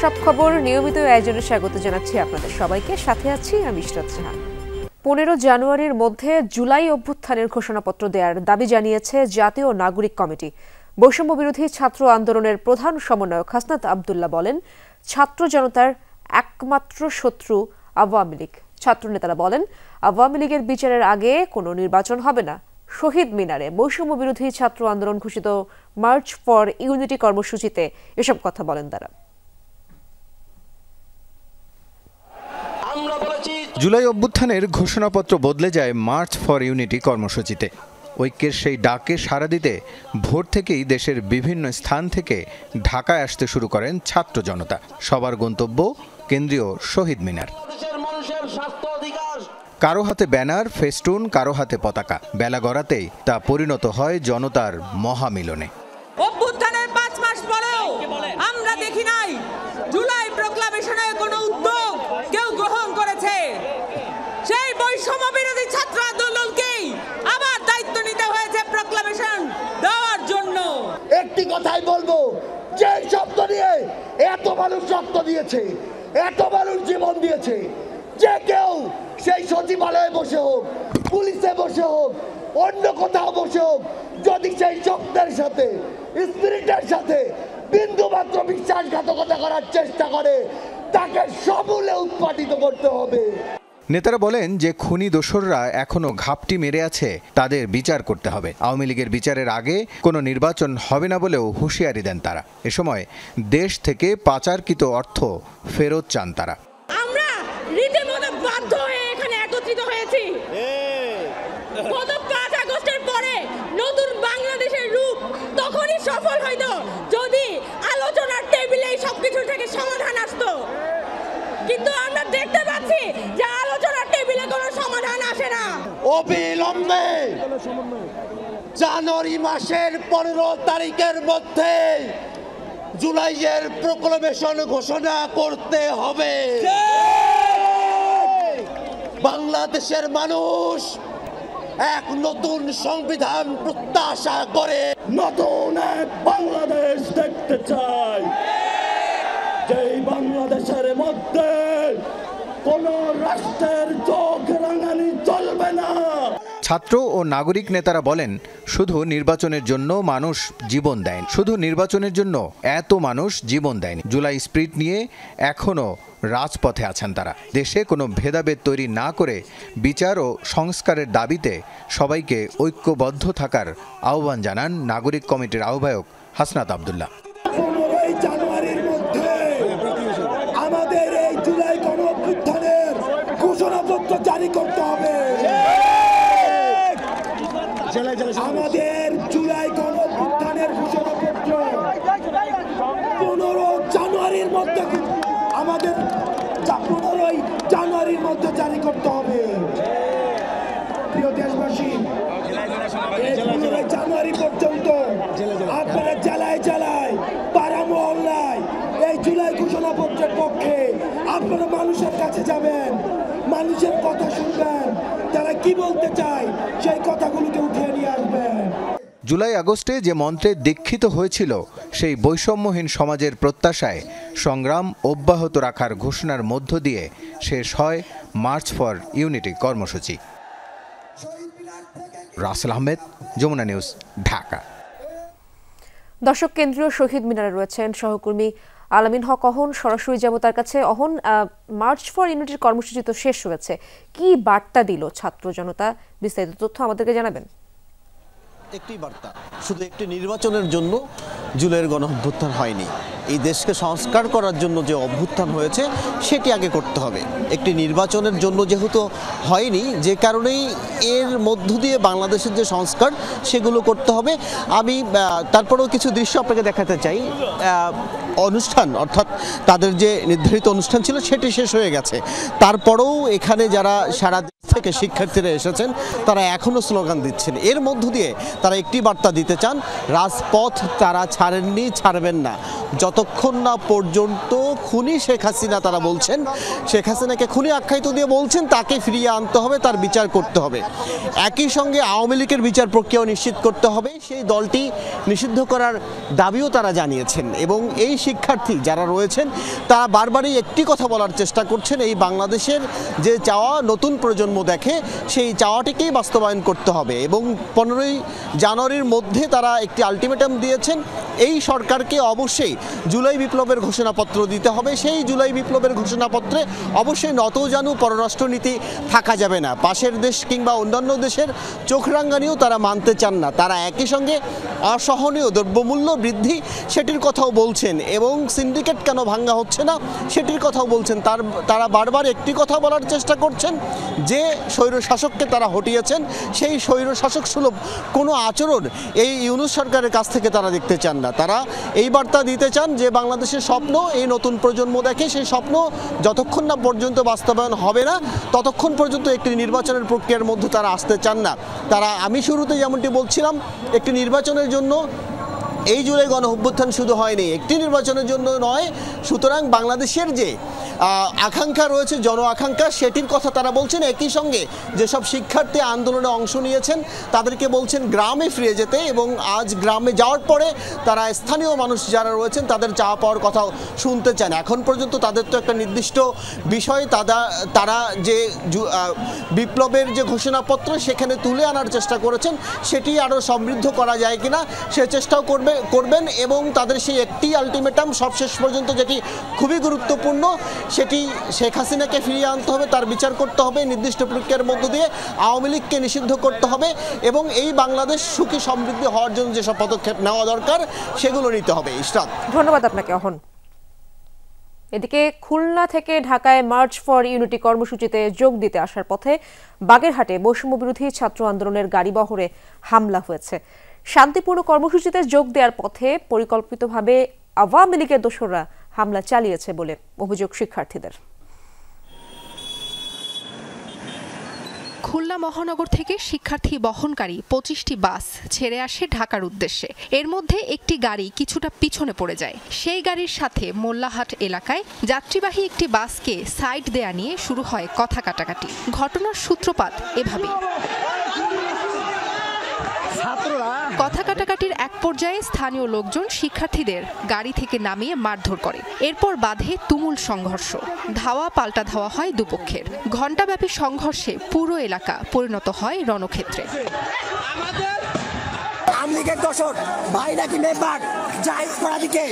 সব খবর নিয়মিত আয়োজনে স্বাগত জানাচ্ছি আপনাদের সবাইকে। সাথে আছি আমি ইশরাত জাহান। 15 জানুয়ারির মধ্যে জুলাই অভ্যুত্থানের ঘোষণাপত্র দেওয়ার দাবি জানিয়েছে জাতীয় নাগরিক কমিটি। বৈষম্য বিরোধী ছাত্র আন্দোলনের প্রধান সমন্বয়ক হাসনাত আব্দুল্লাহ বলেন, ছাত্র জনতার একমাত্র শত্রু আওয়ামী লীগ। ছাত্র নেতারা বলেন, আওয়ামী লীগের বিচারের আগে কোনো নির্বাচন হবে না। শহীদ মিনারে বৈষম্য বিরোধী ছাত্র আন্দোলন ঘোষিত মার্চ ফর ইউনিটি কর্মসূচিতে এসব কথা বলেন তারা। জুলাই অভ্যুত্থানের ঘোষণাপত্র বদলে যায় মার্চ ফর ইউনিটি কর্মসূচিতে। ঐক্যের সেই ডাকে সাড়া দিতে ভোর থেকেই দেশের বিভিন্ন স্থান থেকে ঢাকায় আসতে শুরু করেন ছাত্র জনতা। সবার গন্তব্য কেন্দ্রীয় শহীদ মিনার। কারো হাতে ব্যানার, ফেস্টুন, কারো হাতে পতাকা। বেলা গড়াতেই তা পরিণত হয় জনতার মহামিলনে। অভ্যুত্থানের 5 মাস পরেও আমরা দেখি নাই জুলাই প্রক্লামেশনের কোনো উদ্যোগ কেউ গ্রহণ করেছে। সেই বৈষম্য বিরোধী ছাত্র আন্দোলনকেই আবার দায়িত্ব নিতে হয়েছে প্রক্লামেশন দেওয়ার জন্য। একটি কথাই বলবো, যে শব্দ নিয়ে এত মানুষ রক্ত দিয়েছে, এত মানুষ জীবন দিয়েছে, যে কেউ সেই সচিবালয়ে বসে হোক, পুলিশে বসে হোক, অন্য কোথাও বসে হোক, যদি সেই শব্দের সাথে, স্পিরিটের সাথে বিন্দু মাত্র বিশ্বাসঘাতকতা করার চেষ্টা করে, তাকে সমূলে উৎপাদিত করতে হবে। নেতারা বলেন, যে খুনি দোসররা এখনো ঘাপটি মেরে আছে তাদের বিচার করতে হবে। আওয়ামী লীগের বিচারের আগে কোনো নির্বাচন হবে না বলেও হুঁশিয়ারি দেন তারা। এ সময় দেশ থেকে পাচারকৃত অর্থ ফেরত চান তারা। আমরা রীতিমতো বাধ্য হয়ে এখানে একত্রিত হয়েছি। গত 5 আগস্টের পরে নতুন বাংলাদেশের রূপ তখনই সফল হইত যদি আলোচনার টেবিলে সবকিছু থেকে সমাধান আসতো। কিন্তু আমরা দেখতে পাচ্ছি যে আলোচনার টেবিলে কোনো সমাধান আসে না। অবিলম্বে জানুয়ারি মাসের 15 তারিখের মধ্যে জুলাইয়ের প্রক্লামেশন ঘোষণা করতে হবে। বাংলাদেশের মানুষ এক নতুন সংবিধান প্রত্যাশা করে, নতুন এক বাংলাদেশ দেখতে চাই, যেই বাংলাদেশের মধ্যে কোন রাষ্ট্রের চোখ রাঙানি চলবে না। ছাত্র ও নাগরিক নেতারা বলেন, শুধু নির্বাচনের জন্য মানুষ জীবন দেয়, শুধু নির্বাচনের জন্য এত মানুষ জীবন দেয়নি। জুলাই স্পিরিট নিয়ে এখনো রাজপথে আছেন তারা। দেশে কোনো ভেদাভেদ তৈরি না করে বিচার ও সংস্কারের দাবিতে সবাইকে ঐক্যবদ্ধ থাকার আহ্বান জানান নাগরিক কমিটির আহ্বায়ক হাসনাত আব্দুল্লাহ। 15 জানুয়ারির মধ্যে আমাদের এই জুলাই গণঅভ্যুত্থানের ঘোষণাপত্র জারি করতে হবে। আমাদের জুলাই গণঅভ্যুত্থানের ঘোষণাপত্র 15 জানুয়ারির মধ্যে, আমাদের 15 জানুয়ারির মধ্যে জারি করতে হবে। প্রিয় দেশবাসী, 15 জানুয়ারি পর্যন্ত আপনারা জেলায় জেলায়, পাড়া মহল্লায় এই জুলাই ঘোষণাপত্রের পক্ষে আপনারা মানুষের কাছে যাবেন, মানুষের কথা শুনবেন, তারা কি বলতে চায় সেই কথাগুলোকে উঠিয়ে নিয়ে আসবেন। জুলাই আগস্টে যে মন্ত্রে দীক্ষিত হয়েছিল, সেই বৈষম্যহীন সমাজের প্রত্যাশায় সংগ্রাম অব্যাহত রাখার ঘোষণার মধ্য দিয়ে শেষ হয় মার্চ ফর ইউনিটি কর্মসূচি। রাসেল আহমেদ, যমুনা নিউজ, ঢাকা। দর্শক, কেন্দ্রীয় শহীদ মিনারে রয়েছেন সহকর্মী আলামিন হক অহন। সরাসরি যাব তার কাছে। অহন, মার্চ ফর ইউনিটির কর্মসূচি তো শেষ হয়েছে, কি বার্তা দিল ছাত্র জনতা? বিস্তারিত তথ্য আমাদেরকে জানাবেন। একটি বার্তা, শুধু একটি নির্বাচনের জন্য জুলাইয়ের গণঅভ্যুত্থান হয়নি। এই দেশকে সংস্কার করার জন্য যে অভ্যুত্থান হয়েছে সেটি আগে করতে হবে। একটি নির্বাচনের জন্য যেহেতু হয়নি, যে কারণেই এর মধ্য দিয়ে বাংলাদেশের যে সংস্কার সেগুলো করতে হবে। আমি তারপরেও কিছু দৃশ্য আপনাকে দেখাতে চাই। অনুষ্ঠান, অর্থাৎ তাদের যে নির্ধারিত অনুষ্ঠান ছিল সেটি শেষ হয়ে গেছে, তারপরেও এখানে যারা সারা থেকে শিক্ষার্থীরা এসেছেন, তারা এখনও স্লোগান দিচ্ছেন। এর মধ্য দিয়ে তারা একটি বার্তা দিতে চান, রাজপথ তারা ছাড়েননি, ছাড়বেন না যতক্ষণ না পর্যন্ত খুনি শেখ হাসিনা, তারা বলছেন শেখ হাসিনাকে খুনি আখ্যায়িত দিয়ে বলছেন তাকে ফিরিয়ে আনতে হবে, তার বিচার করতে হবে। একই সঙ্গে আওয়ামী লীগের বিচার প্রক্রিয়াও নিশ্চিত করতে হবে, সেই দলটি নিষিদ্ধ করার দাবিও তারা জানিয়েছেন। এবং এই শিক্ষার্থী যারা রয়েছেন তারা বারবারই একটি কথা বলার চেষ্টা করছেন, এই বাংলাদেশের যে চাওয়া নতুন প্রজন্ম দেখে সেই চাওয়াটিকেই বাস্তবায়ন করতে হবে। এবং 15ই জানুয়ারির মধ্যে তারা একটি আলটিমেটাম দিয়েছেন, এই সরকারকে অবশ্যই জুলাই বিপ্লবের ঘোষণাপত্র দিতে হবে। সেই জুলাই বিপ্লবের ঘোষণাপত্রে অবশ্যই নতজানু পররাষ্ট্রনীতি থাকা যাবে না, পাশের দেশ কিংবা অন্যান্য দেশের চোখ রাঙ্গানিও তারা মানতে চান না। তারা একই সঙ্গে অসহনীয় দ্রব্যমূল্য বৃদ্ধি সেটির কথাও বলছেন এবং সিন্ডিকেট কেন ভাঙা হচ্ছে না সেটির কথাও বলছেন। তারা বারবার একটি কথা বলার চেষ্টা করছেন যে স্বৈরশাসককে তারা হটিয়েছেন, সেই স্বৈরশাসক সুলভ কোনো আচরণ এই ইউনূস সরকারের কাছ থেকে তারা দেখতে চান না। তারা এই বার্তা দিতে চান যে বাংলাদেশের স্বপ্ন এই নতুন প্রজন্ম দেখে, সেই স্বপ্ন যতক্ষণ না পর্যন্ত বাস্তবায়ন হবে না ততক্ষণ পর্যন্ত একটি নির্বাচনের প্রক্রিয়ার মধ্যে তারা আসতে চান না। তারা, আমি শুরুতে যেমনটি বলছিলাম, একটি নির্বাচনের জন্য এই জুলাই গণঅভ্যুত্থান শুধু হয়নি, একটি নির্বাচনের জন্য নয়। সুতরাং বাংলাদেশের যে আকাঙ্ক্ষা রয়েছে, জন আকাঙ্ক্ষা, সেটির কথা তারা বলছেন। একই সঙ্গে যেসব শিক্ষার্থী আন্দোলনে অংশ নিয়েছেন তাদেরকে বলছেন গ্রামে ফিরে যেতে, এবং আজ গ্রামে যাওয়ার পরে তারা স্থানীয় মানুষ যারা রয়েছেন তাদের চাওয়া পাওয়ার কথাও শুনতে চান। এখন পর্যন্ত তাদের তো একটা নির্দিষ্ট বিষয় তারা যে বিপ্লবের যে ঘোষণাপত্র সেখানে তুলে আনার চেষ্টা করেছেন, সেটি আরও সমৃদ্ধ করা যায় কিনা সে চেষ্টাও করবেন। এবং তাদের সেই একটি আলটিমেটাম সবশেষ পর্যন্ত যেটি খুবই গুরুত্বপূর্ণ, সেটি শেখ হাসিনাকে ফিরিয়ে আনতে হবে, তার বিচার করতে হবে, নির্দিষ্ট প্রক্রিয়ার মধ্য দিয়ে আওয়ামী লীগকে নিষিদ্ধ করতে হবে এবং এই বাংলাদেশ সুখী সমৃদ্ধি হওয়ার জন্য যেসব পদক্ষেপ নেওয়া দরকার সেগুলো নিতে হবে। ইশরাত, ধন্যবাদ আপনাকে। অহন, এদিকে খুলনা থেকে ঢাকায় মার্চ ফর ইউনিটি কর্মসূচিতে যোগ দিতে আসার পথে বাগেরহাটে বৈষম্য বিরোধী ছাত্র আন্দোলনের গাড়িবহরে হামলা হয়েছে। শান্তিপূর্ণ কর্মসূচিতে যোগ দেওয়ার পথে পরিকল্পিতভাবে আওয়ামী লীগের দোসররা হামলা চালিয়েছে বলে অভিযোগ শিক্ষার্থীদের। খুলনা মহানগর থেকে শিক্ষার্থী বহনকারী 25টি বাস ছেড়ে আসে ঢাকার উদ্দেশ্যে। এর মধ্যে একটি গাড়ি কিছুটা পিছনে পড়ে যায়। সেই গাড়ির সাথে মোল্লাহাট এলাকায় যাত্রীবাহী একটি বাসকে সাইড দেয়া নিয়ে শুরু হয় কথা কাটাকাটি। ঘটনার সূত্রপাত এভাবেই। কথা কাটাকাটির এক পর্যায়ে স্থানীয় লোকজন শিক্ষার্থীদের গাড়ি থেকে নামিয়ে মারধর করে। এরপর বাধে তুমুল সংঘর্ষ, ধাওয়া পাল্টা ধাওয়া হয় দুপক্ষের। ঘণ্টাব্যাপী সংঘর্ষে পুরো এলাকা পরিণত হয় রণক্ষেত্রে। আমলিগের দোসর ভাই নাকি মেম্বার জাহিদ ফরাদিকে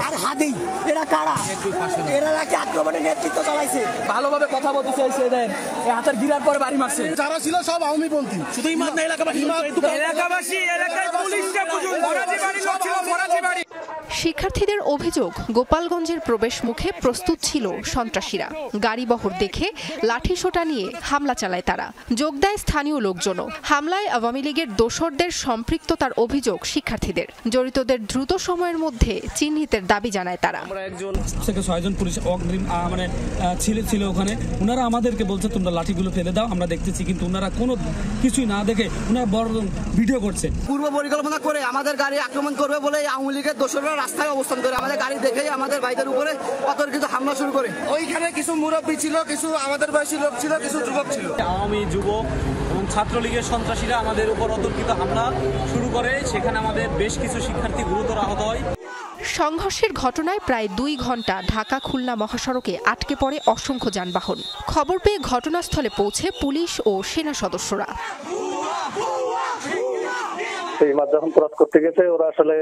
আর হাদি, এরা কারা? এরা নাকি আক্রমণের নেতৃত্ব চালাইছে। ভালোভাবে কথা বলতে চাইছে, দেন এই হাতের গিরার পরে বাড়ি মারছে। যারা ছিল সব আওয়ামী পন্থী, শুধু ইমাদ না এলাকাবাসী এলাকায় পুলিশকে বুঝুন ফরাজি বাড়ি লোক ছিল, ফরাজি বাড়ি। শিক্ষার্থীদের অভিযোগ, গোপালগঞ্জের প্রবেশ মুখে প্রস্তুত ছিল সন্ত্রাসীরা। গাড়িবহর দেখে লাঠিসোঁটা নিয়ে হামলা চালায় তারা। যোগ দেয় স্থানীয় লোকজনও। হামলায় আওয়ামী লীগের দোসরদের সম্পৃক্ততার অভিযোগ শিক্ষার্থীদের। জড়িতদের দ্রুত সময়ের মধ্যে চিহ্নিতের দাবি জানায় তারা। আমরা 1 থেকে 6 জন পুলিশ অগ্রিম ছিল ওখানে। ওনারা আমাদেরকে বলছে তোমরা লাঠিগুলো ফেলে দাও, আমরা দেখতেছি, কিন্তু ওনারা কোনো কিছুই না দেখে ওনারা বড় ভিডিও করছে। পূর্ব পরিকল্পনা করে আমাদের গাড়ি আক্রমণ করবে বলে আওয়ামী লীগের দোসররা রাস্তায় অবস্থান করে আমাদের গাড়ি দেখেই আমাদের ভাইদের উপরে অতর্কিত হামলা শুরু করে। ওইখানে কিছু মুরব্বী ছিল, কিছু আমাদের বয়সী লোক ছিল, কিছু যুবক ছিল। আওয়ামী যুবক এবং ছাত্রলীগের সন্ত্রাসীরা আমাদের উপর অতর্কিত হামলা শুরু করে। সেখানে আমাদের বেশ কিছু শিক্ষার্থী গুরুতর আহত হয়। সংঘর্ষের ঘটনায় প্রায় 2 ঘণ্টা ঢাকা খুলনা মহাসড়কে আটকে পড়ে অসংখ্য যানবাহন। খবর পেয়ে ঘটনাস্থলে পৌঁছে পুলিশ ও সেনা সদস্যরা। এই মাঠ যখন ক্রস করতে গেছে ওরা আসলে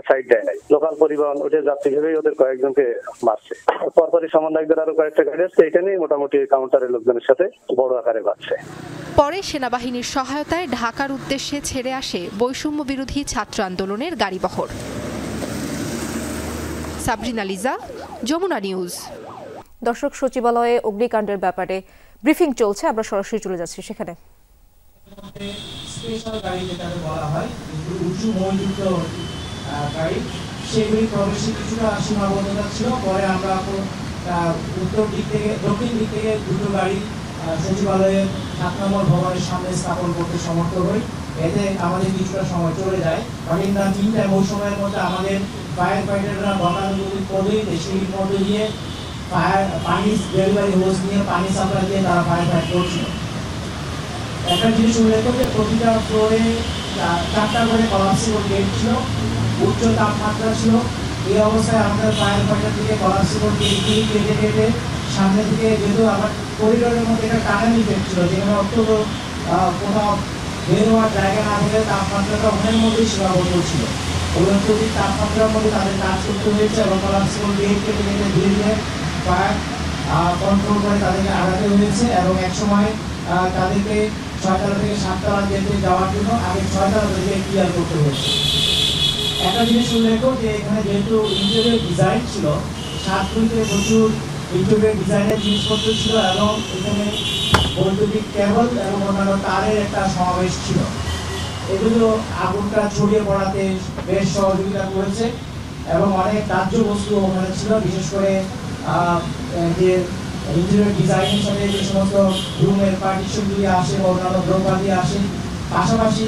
সাইড দেয় নাই, লোকাল পরিবহন উঠে যাত্রী ভেবেই ওদের কয়েকজনকে মারছে। পরপরই সমন্বয়কদের আরো কয়েকটা গাড়ি আসছে, এটা নিয়ে মোটামুটি কাউন্টারের লোকজনের সাথে বড় আকারে বাড়ছে। পরে সেনাবাহিনীর সহায়তায় ঢাকার উদ্দেশ্যে ছেড়ে আসে বৈষম্য বিরোধী ছাত্র আন্দোলনের গাড়িবহর। সাবরিনা লিজা, যমুনা নিউজ। দর্শক, সচিবালয়ে অগ্নিকাণ্ডের ব্যাপারে ব্রিফিং চলছে, আমরা সরাসরি চলে যাচ্ছি সেখানে। স্পেশাল গাড়ি যেটাকে বলা হয়, উঁচু মৌযুক্ত গাড়ি, সেগুলি প্রবেশে কিছুটা সীমাবদ্ধতা ছিল। পরে আমরা দক্ষিণ দিক থেকে 2টো গাড়ি সচিবালয়ের 7 নম্বর ভবনের সামনে স্থাপন করতে সমর্থ হই। এতে আমাদের কিছুটা সময় চলে যায়, but in the meantime ওই সময়ের মধ্যে আমাদের ফায়ার ফাইটাররা গতানুগতিক পদ্ধতিতে সিঁড়ির মধ্যে দিয়ে পানি ডেলিভারি হোস নিয়ে পানি সাপ্লাই দিয়ে তারা ফায়ার ফাইট করছিল। একটা জিনিস উল্লেখ করতে, প্রতিটা ফ্লোরে 4টা করে কলাপসিবল গেট ছিল, উচ্চ তাপমাত্রা ছিল। এই অবস্থায় আমাদের ফায়ার ফাইটার থেকে কলাপসিবল গেট দিয়ে কেটে কেটে সামনে থেকে, যেহেতু আমার করিডোরের মধ্যে একটা টানেল ইফেক্ট ছিল, যেখানে অত্যন্ত কোনো বের হওয়ার জায়গা না থাকলে তাপমাত্রাটা ওখানের মধ্যেই সীমাবদ্ধ ছিল। ওই অত্যধিক তাপমাত্রার মধ্যে তাদের কাজ করতে হয়েছে এবং কলাপসিবল গেট কেটে কেটে ধীরে ধীরে ফায়ার কন্ট্রোল করে তাদেরকে আগাতে হয়েছে। এবং এক সময় তাদেরকে 6তলা থেকে 7তলা যেতে যাওয়ার জন্য আগে 6তলা থেকে ক্লিয়ার করতে হয়েছে। একটা জিনিস উল্লেখ যে এখানে যেহেতু ইন্টেরিয়র ডিজাইন ছিল, 7 গুলিতে প্রচুর ইন্টেরিয়র ডিজাইনের জিনিসপত্র ছিল এবং এখানে বৈদ্যুতিক কেবল এবং অন্যান্য তারের একটা সমাবেশ ছিল। এগুলো আগুনটা ছড়িয়ে পড়াতে বেশ সহযোগিতা করেছে এবং অনেক দাহ্য বস্তু ওখানে ছিল, বিশেষ করে যে ইন্টেরিয়র ডিজাইনের সাথে যে সমস্ত রুমের পার্টিশনগুলি আসে বা অন্যান্য দ্রব্যাদি আসে, পাশাপাশি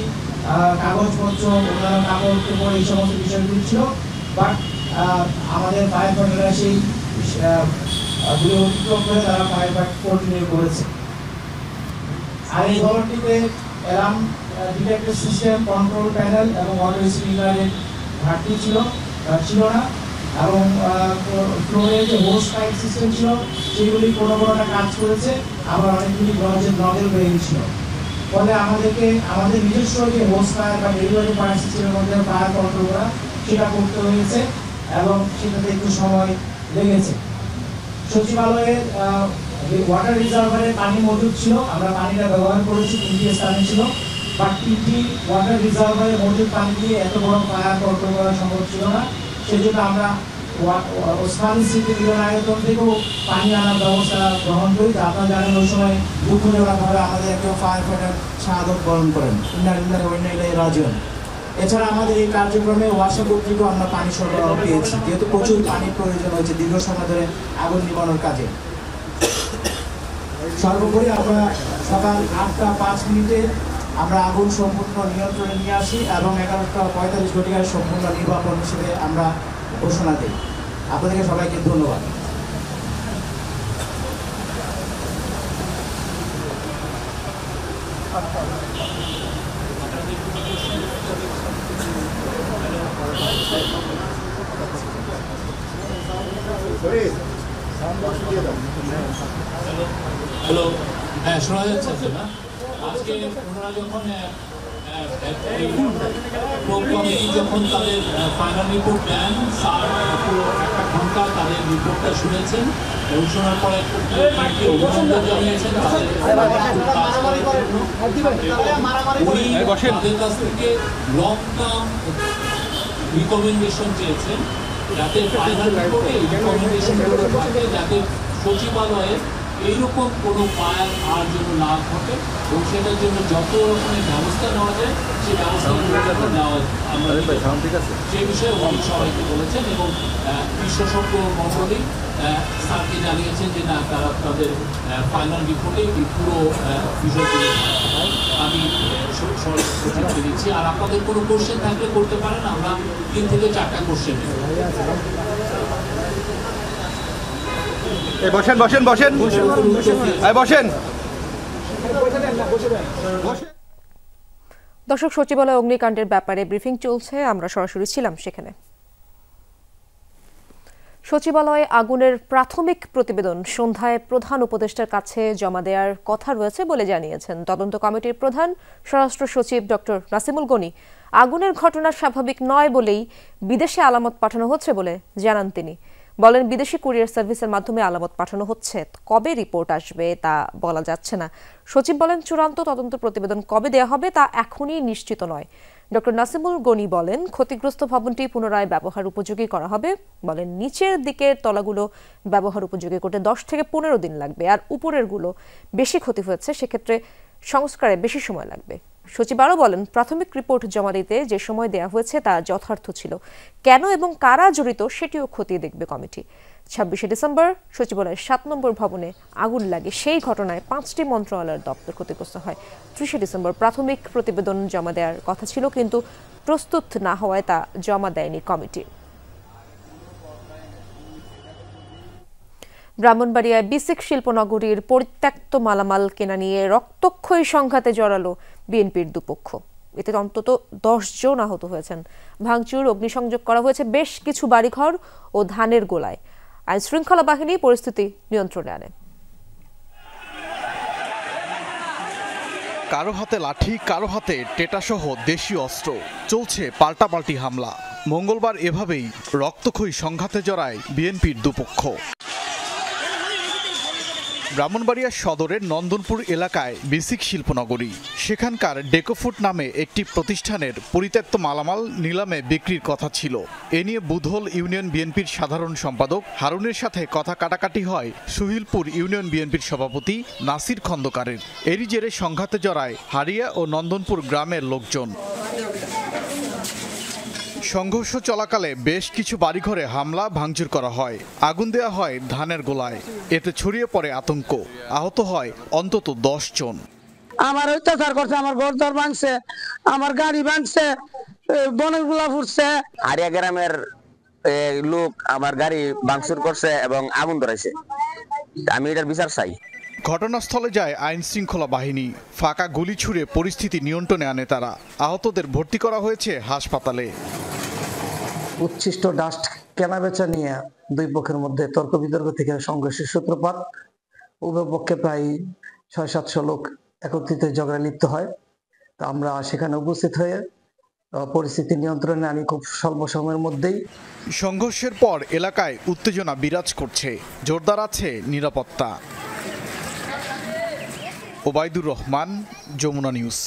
কাগজপত্র, অন্যান্য কাপড় চোপড়, এই সমস্ত বিষয়গুলি ছিল। বাট আমাদের ফায়ার ফাইটাররা সেই অতিক্রম করে তারা ফায়ার ফাইট কন্টিনিউ করেছে। আর এই ভবনটিতে alarm detector system, control panel এবং অটো স্প্রিংলারের ঘাটতি ছিল না। এবং ফ্লোরের যে হোস পাইপ সিস্টেম ছিল সেগুলি কোনোটা কাজ করেছে, আবার অনেকগুলি গ্রহের নজল বেরিয়ে ছিল। ফলে আমাদেরকে আমাদের নিজস্ব যে হোস ফায়ার বা ডেলিভারি ফায়ার সিস্টেমের মধ্যে ফায়ার কন্ট্রোল করা সেটা করতে হয়েছে এবং সেটাতে একটু সময় লেগেছে। সচিবালয়ের ওয়াটার রিজার্ভারে পানি মজুদ ছিল, আমরা পানিটা ব্যবহার করেছি, 3টি স্থানে ছিল। বাট 3টি ওয়াটার রিজার্ভারে মজুদ পানি দিয়ে এত বড় ফায়ার কন্ট্রোল করা সম্ভব ছিল না। সেজন্য আমরা ওসমানী স্মৃতি মিলনায়তন থেকেও পানি আনার ব্যবস্থা গ্রহণ করি। আপনারা জানেন ওই সময় দুঃখজনকভাবে আমাদের একজন ফায়ার ফাইটার শাহাদত বরণ করেন, রাজন। এছাড়া আমাদের এই কার্যক্রমে ওয়াসা কর্তৃকও আমরা পানি সরবরাহ পেয়েছি, যেহেতু প্রচুর পানির প্রয়োজন হয়েছে দীর্ঘ সময় ধরে আগুন নিবানোর কাজে। সর্বোপরি আমরা সকাল 8টা 5 আমরা আগুন সম্পূর্ণ নিয়ন্ত্রণে নিয়ে আসি এবং 11টা 45 সম্পূর্ণ নির্বাপন হিসেবে আমরা ঘোষণা দিই। আপনাদেরকে সবাইকে ধন্যবাদ। হ্যালো, হ্যাঁ শোনা যাচ্ছে না? আজকে ওনারা যখন যখন তাদের ফাইনাল রিপোর্ট দেন, স্যার পুরো 1 ঘন্টা তাদের রিপোর্টটা শুনেছেন এবং শোনার পরে অভিনন্দন জানিয়েছেন তাদের কাছ থেকে লং টার্ম রিকমেন্ডেশন চেয়েছেন, যাতে ফাইনাল রিপোর্টে রিকমেন্ডেশনগুলো থাকে, যাতে সচিবালয়ে এইরকম কোনো ফায়ার আর জন্য না ঘটে এবং সেটার জন্য যত রকমের ব্যবস্থা নেওয়া যায় সেই ব্যবস্থাগুলো নেওয়া সেই বিষয়ে উনি সবাইকে বলেছেন এবং বিশেষজ্ঞ মণ্ডলী স্যারকে জানিয়েছেন যে না, তারা তাদের ফাইনাল রিপোর্টে পুরো বিষয়গুলো আমি সচিবকে দিচ্ছি। আর আপনাদের কোনো কোশ্চেন থাকলে করতে পারেন, আমরা 3 থেকে 4টা কোশ্চেন নেব। বসেন বসেন বসেন বসেন। দর্শক, সচিবালয় অগ্নিকাণ্ডের ব্যাপারে ব্রিফিং চলছে, আমরা সরাসরি ছিলাম সেখানে। সচিবালয়ে আগুনের প্রাথমিক প্রতিবেদন সন্ধ্যায় প্রধান উপদেষ্টার কাছে জমা দেওয়ার কথা রয়েছে বলে জানিয়েছেন তদন্ত কমিটির প্রধান স্বরাষ্ট্র সচিব ডক্টর নাসিমুল গনি। আগুনের ঘটনা স্বাভাবিক নয় বলেই বিদেশে আলামত পাঠানো হচ্ছে বলে জানান তিনি। বলেন, বিদেশি কুরিয়ার সার্ভিসের মাধ্যমে আলামত পাঠানো হচ্ছে, কবে রিপোর্ট আসবে তা বলা যাচ্ছে না। সচিব বলেন, চূড়ান্ত তদন্ত প্রতিবেদন কবে দেওয়া হবে তা এখনই নিশ্চিত নয়। ডক্টর নাসিমুল গনি বলেন, ক্ষতিগ্রস্ত ভবনটি পুনরায় ব্যবহার উপযোগী করা হবে। বলেন, নিচের দিকের তলাগুলো ব্যবহার উপযোগী করতে 10 থেকে 15 দিন লাগবে, আর উপরের গুলো বেশি ক্ষতি হয়েছে, সেক্ষেত্রে সংস্কারে বেশি সময় লাগবে। সচিব আরও বলেন, প্রাথমিক রিপোর্ট জমা দিতে যে সময় দেওয়া হয়েছে তা যথার্থ ছিল, কেন এবং কারা জড়িত সেটিও খতিয়ে দেখবে কমিটি। 26শে ডিসেম্বর সচিবালয়ের 7 নম্বর ভবনে আগুন লাগে। সেই ঘটনায় 5টি মন্ত্রণালয়ের দপ্তর ক্ষতিগ্রস্ত হয়। 30শে ডিসেম্বর প্রাথমিক প্রতিবেদন জমা দেওয়ার কথা ছিল, কিন্তু প্রস্তুত না হওয়ায় তা জমা দেয়নি কমিটি। ব্রাহ্মণবাড়িয়ায় বিসিক শিল্পনগরীর পরিত্যক্ত মালামাল কেনা নিয়ে রক্তক্ষয়ী সংঘাতে জড়ালো বিএনপির দুপক্ষ। এতে অন্তত 10 জন আহত হয়েছেন। ভাঙচুর, অগ্নিসংযোগ করা হয়েছে বেশ কিছু বাড়িঘর ও ধানের গোলায়। আইন শৃঙ্খলা বাহিনী পরিস্থিতি নিয়ন্ত্রণে আনে। কারো হাতে লাঠি, কারো হাতে টেটাসহ দেশীয় অস্ত্র, চলছে পাল্টাপাল্টি হামলা। মঙ্গলবার এভাবেই রক্তক্ষয়ী সংঘাতে জড়ায় বিএনপির দুপক্ষ। ব্রাহ্মণবাড়িয়া সদরের নন্দনপুর এলাকায় বিসিক শিল্পনগরী, সেখানকার ডেকোফুড নামে একটি প্রতিষ্ঠানের পরিত্যক্ত মালামাল নিলামে বিক্রির কথা ছিল। এ নিয়ে বুধল ইউনিয়ন বিএনপির সাধারণ সম্পাদক হারুনের সাথে কথা কাটাকাটি হয় সুহিলপুর ইউনিয়ন বিএনপির সভাপতি নাসির খন্দকারের। এরই জেরে সংঘাতে জড়ায় হারিয়া ও নন্দনপুর গ্রামের লোকজন। সংঘর্ষ চলাকালে বেশ কিছু বাড়িঘরে হামলা ভাঙচুর করা হয়, আগুন দেওয়া হয় ধানের গোলায়। এতে ছড়িয়ে পড়ে আতঙ্ক, আহত হয় অন্তত 10 জন। আমার অত্যাচার করছে, আমার ঘরদর ভাঙছে, আমার গাড়ি ভাঙছে, বনের গুলা ফুটছে। আরিয়া গ্রামের লোক আমার গাড়ি ভাঙচুর করছে এবং আগুন ধরাইছে। আমি এটার বিচার চাই। ঘটনাস্থলে যায় আইন শৃঙ্খলা বাহিনী। ফাঁকা গুলি ছুড়ে পরিস্থিতি নিয়ন্ত্রণে আনে তারা। আহতদের ভর্তি করা হয়েছে হাসপাতালে। উচ্ছিষ্ট ডাস্ট কেনাবেচা নিয়ে দুই পক্ষের মধ্যে তর্ক বিতর্ক থেকে সংঘর্ষের সূত্রপাত। উভয় পক্ষে প্রায় 600-700 লোক একত্রিত ঝগড়ায় লিপ্ত হয়। তো আমরা সেখানে উপস্থিত হয়ে পরিস্থিতি নিয়ন্ত্রণে আনি খুব স্বল্প সময়ের মধ্যেই। সংঘর্ষের পর এলাকায় উত্তেজনা বিরাজ করছে, জোরদার আছে নিরাপত্তা। ওবায়দুর রহমান, যমুনা নিউজ।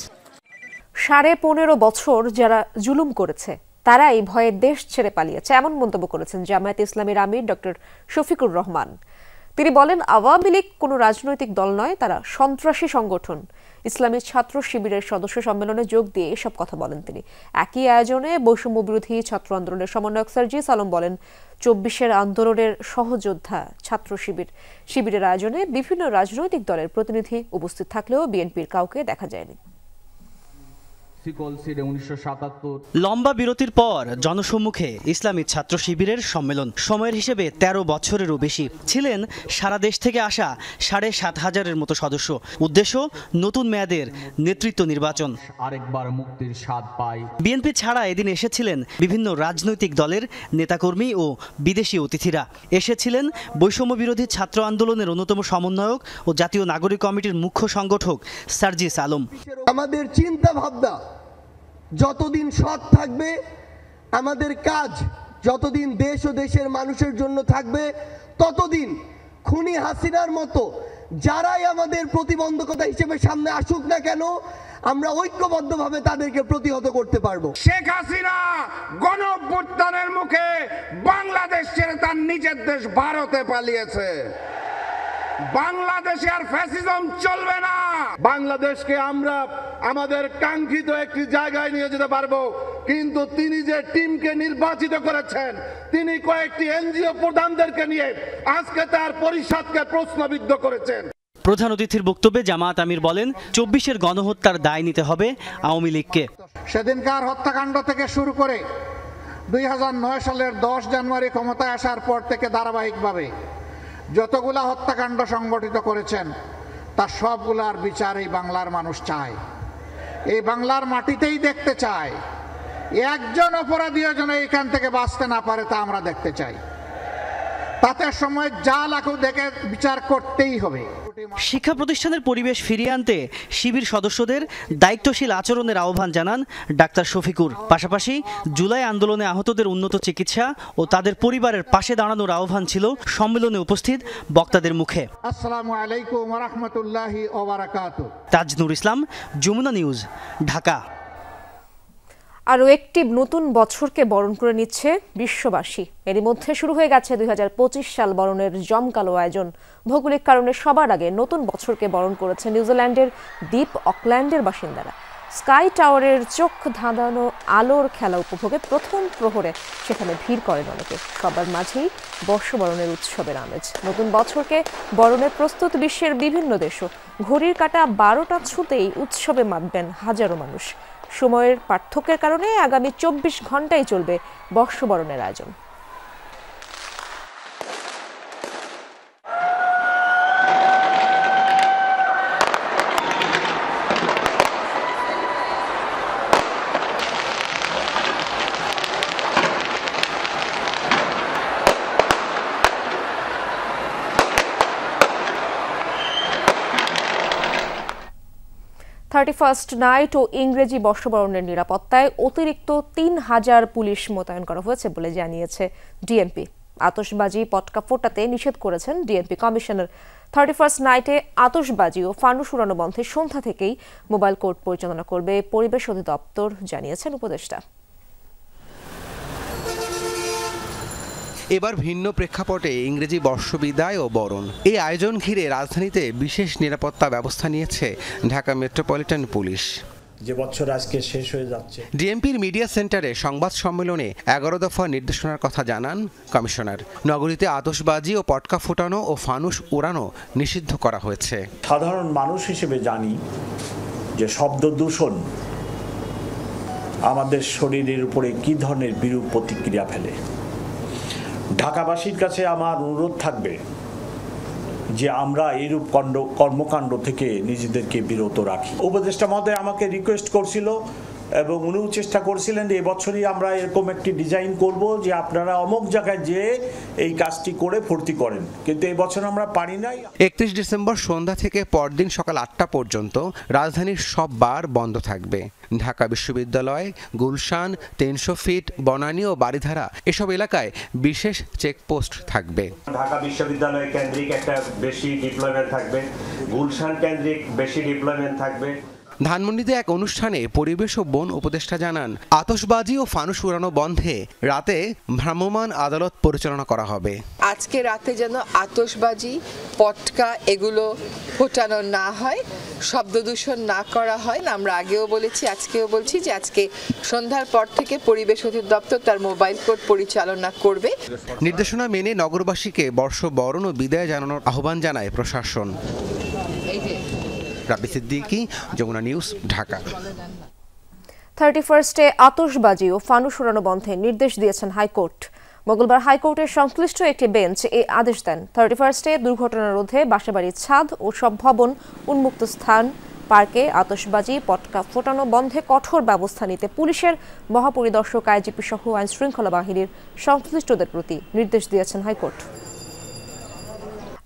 15.5 বছর যারা জুলুম করেছে তারাই ভয়ে দেশ ছেড়ে পালিয়েছে, এমন মন্তব্য করেছেন জামায়াতে ইসলামীর আমির ডক্টর শফিকুর রহমান। তিনি বলেন, আওয়ামী লীগ কোনো রাজনৈতিক দল নয়, তারা সন্ত্রাসী সংগঠন। ইসলামী ছাত্র শিবিরের সদস্য সম্মেলনে যোগ দিয়ে এসব কথা বলেন তিনি। একই আয়োজনে বৈষম্য বিরোধী ছাত্র আন্দোলনের সমন্বয়ক সার্জিস আলম বলেন, 24-এর আন্দোলনের সহযোদ্ধা ছাত্র শিবিরের আয়োজনে বিভিন্ন রাজনৈতিক দলের প্রতিনিধি উপস্থিত থাকলেও বিএনপির কাউকে দেখা যায়নি। লম্বা বিরতির পর জনসম্মুখে ইসলামী ছাত্র শিবিরের সম্মেলন। সময়ের হিসেবে 13 বছরেরও বেশি। ছিলেন সারা দেশ থেকে আসা 7,500-এর মতো সদস্য। উদ্দেশ্য নতুন মেয়াদের নেতৃত্ব নির্বাচন। আরেকবার মুক্তির স্বাদ পায়। বিএনপি ছাড়া এদিন এসেছিলেন বিভিন্ন রাজনৈতিক দলের নেতাকর্মী ও বিদেশি অতিথিরা। এসেছিলেন বৈষম্য বিরোধী ছাত্র আন্দোলনের অন্যতম সমন্বয়ক ও জাতীয় নাগরিক কমিটির মুখ্য সংগঠক সার্জিস আলম। আমাদের চিন্তা ভাবনা যতদিন সৎ থাকবে, আমাদের কাজ যতদিন দেশ ও দেশের মানুষের জন্য থাকবে, ততদিন খুনি হাসিনার মতো যারাই আমাদের প্রতিবন্ধকতা হিসেবে সামনে আসুক না কেন, আমরা ঐক্যবদ্ধভাবে তাদেরকে প্রতিহত করতে পারবো। শেখ হাসিনা গণঅভ্যুত্থানের মুখে বাংলাদেশ ছেড়ে তার নিজের দেশ ভারতে পালিয়েছে। বাংলাদেশে আর ফ্যাসিজম চলবে না। বাংলাদেশকে আমরা আমাদের কাঙ্ক্ষিত একটি জায়গায় নিয়ে যেতে পারবো, কিন্তু তিনি যে টিমকে নির্বাচিত করেছেন, তিনি কয়েকটি এনজিও প্রধানদেরকে নিয়ে আজকে তার পরিষদকে প্রশ্নবিদ্ধ করেছেন। প্রধান অতিথির বক্তব্যে জামায়াত আমির বলেন, 24-এর গণহত্যার দায় নিতে হবে আওয়ামী লীগকে। সেদিনকার হত্যাকাণ্ড থেকে শুরু করে 2009 সালের 10 জানুয়ারি ক্ষমতায় আসার পর থেকে ধারাবাহিকভাবে যতগুলা হত্যাকাণ্ড সংগঠিত করেছেন তার সবগুলার বিচার এই বাংলার মানুষ চায়, এই বাংলার মাটিতেই দেখতে চায়। একজন অপরাধীও যেন এখান থেকে বাঁচতে না পারে তা আমরা দেখতে চাই। তাতে সময় যা লাগুক দেখে বিচার করতেই হবে। শিক্ষা প্রতিষ্ঠানের পরিবেশ ফিরিয়ে আনতে শিবির সদস্যদের দায়িত্বশীল আচরণের আহ্বান জানান ডাক্তার শফিকুর। পাশাপাশি জুলাই আন্দোলনে আহতদের উন্নত চিকিৎসা ও তাদের পরিবারের পাশে দাঁড়ানোর আহ্বান ছিল সম্মেলনে উপস্থিত বক্তাদের মুখে। আসসালামু আলাইকুম ওয়া রাহমাতুল্লাহি ওয়া বারাকাতুহু। তাজনুর ইসলাম, যমুনা নিউজ, ঢাকা। আরও একটি নতুন বছরকে বরণ করে নিচ্ছে বিশ্ববাসী। এরই মধ্যে শুরু হয়ে গেছে 2025 সাল বরণের জমকালো আয়োজন। ভৌগোলিক কারণে সবার আগে নতুন বছরকে বরণ করেছে নিউজিল্যান্ডের দ্বীপ অকল্যান্ডের বাসিন্দারা। স্কাই টাওয়ারের চোখ ধাঁধানো আলোর খেলা উপভোগে প্রথম প্রহরে সেখানে ভিড় করেন অনেকে। সবার মাঝেই বর্ষবরণের উৎসবের আমেজ। নতুন বছরকে বরণে প্রস্তুত বিশ্বের বিভিন্ন দেশও। ঘড়ির কাঁটা 12টা ছুঁতেই উৎসবে মাতবেন হাজারো মানুষ। সময়ের পার্থক্যের কারণে আগামী 24 ঘন্টায় চলবে বর্ষবরণের আয়োজন। থার্টি-ফার্স্ট নাইট ও ইংরেজি বর্ষবরণের নিরাপত্তায় অতিরিক্ত 3000 পুলিশ মোতায়েন করা হয়েছে বলে জানিয়েছে ডিএমপি। আতশবাজি পটকা ফোটাতে নিষেধ করেছেন ডিএমপি কমিশনার। 31st নাইটে আতশবাজি ও ফানুস উড়ানো বন্ধে সন্ধ্যা থেকেই মোবাইল কোর্ট পরিচালনা করবে পরিবেশ অধিদপ্তর, জানিয়েছেন উপদেষ্টা। এবার ভিন্ন প্রেক্ষাপটে ইংরেজি বর্ষবিদায় ও বরণ। এই আয়োজন ঘিরে রাজধানীতে বিশেষ নিরাপত্তা ব্যবস্থা নিয়েছে ঢাকা মেট্রোপলিটন পুলিশ। যে বছর আজকে শেষ হয়ে যাচ্ছে। ডিএমপির মিডিয়া সেন্টারে সংবাদ সম্মেলনে 11 দফা নির্দেশনার কথা জানান কমিশনার। নগরীতে আতশবাজি ও পটকা ফোটানো ও ফানুস উড়ানো নিষিদ্ধ করা হয়েছে। সাধারণ মানুষ হিসেবে জানি যে শব্দ দূষণ আমাদের শরীরের উপরে কী ধরনের বিরূপ প্রতিক্রিয়া ফেলে। ঢাকাবাসীর কাছে আমার অনুরোধ থাকবে যে আমরা এইরূপ কর্মকাণ্ড থেকে নিজেদেরকে বিরত রাখি। উপদেষ্টা মহোদয় আমাকে রিকোয়েস্ট করছিল এবং উনিও চেষ্টা করছিলেন যে এবছরই আমরা এরকম একটি ডিজাইন করব যে আপনারা অমুক জায়গায় যেয়ে এই কাজটি করে ফুর্তি করেন, কিন্তু এই বছর আমরা পারি নাই। 31 ডিসেম্বর সন্ধ্যা থেকে পরদিন সকাল 8টা পর্যন্ত রাজধানীর সব বার বন্ধ থাকবে। ঢাকা বিশ্ববিদ্যালয়, গুলশান, 300 ফিট, বনানী ও বারিধারা এসব এলাকায় বিশেষ চেকপোস্ট থাকবে। ঢাকা বিশ্ববিদ্যালয় কেন্দ্রিক একটা বেশি ডিপ্লয়মেন্ট থাকবে, গুলশান কেন্দ্রিক বেশি ডিপ্লয়মেন্ট থাকবে। ধানমন্ডিতে এক অনুষ্ঠানে পরিবেশ ও বন উপদেষ্টা জানান, আতশবাজি ও ফানুস উড়ানো বন্ধে রাতে ভ্রাম্যমাণ আদালত পরিচালনা করা হবে। আজকে রাতে যেন আতশবাজি, পটকা এগুলো ফোটানো না হয়, শব্দ দূষণ না করা হয়। আমরা আগেও বলেছি, আজকেও বলছি যে আজকে সন্ধ্যার পর থেকে পরিবেশ অধিদপ্তর তার মোবাইল কোর্ট পরিচালনা করবে। নির্দেশনা মেনে নগরবাসীকে বর্ষবরণ ও বিদায় জানানোর আহ্বান জানায় প্রশাসন। রাবি সিদ্দিকী, যমুনা নিউজ, ঢাকা। 31স্টে আতশবাজি ও ফানুস উড়ানো বন্ধে নির্দেশ দিয়েছেন হাইকোর্ট। মঙ্গলবার হাইকোর্টের সংশ্লিষ্ট একটি বেঞ্চ এই আদেশ দেন। 31স্টে দুর্ঘটনা রোধে বাসাবাড়ির ছাদ ও সব ভবন, উন্মুক্ত স্থান, পার্কে আতশবাজি, পটকা ফোটানো বন্ধে কঠোর ব্যবস্থা নিতে পুলিশের মহাপরিদর্শক আইজিপি সহ আইন শৃঙ্খলা বাহিনীর সংশ্লিষ্টদের প্রতি নির্দেশ দিয়েছেন হাইকোর্ট।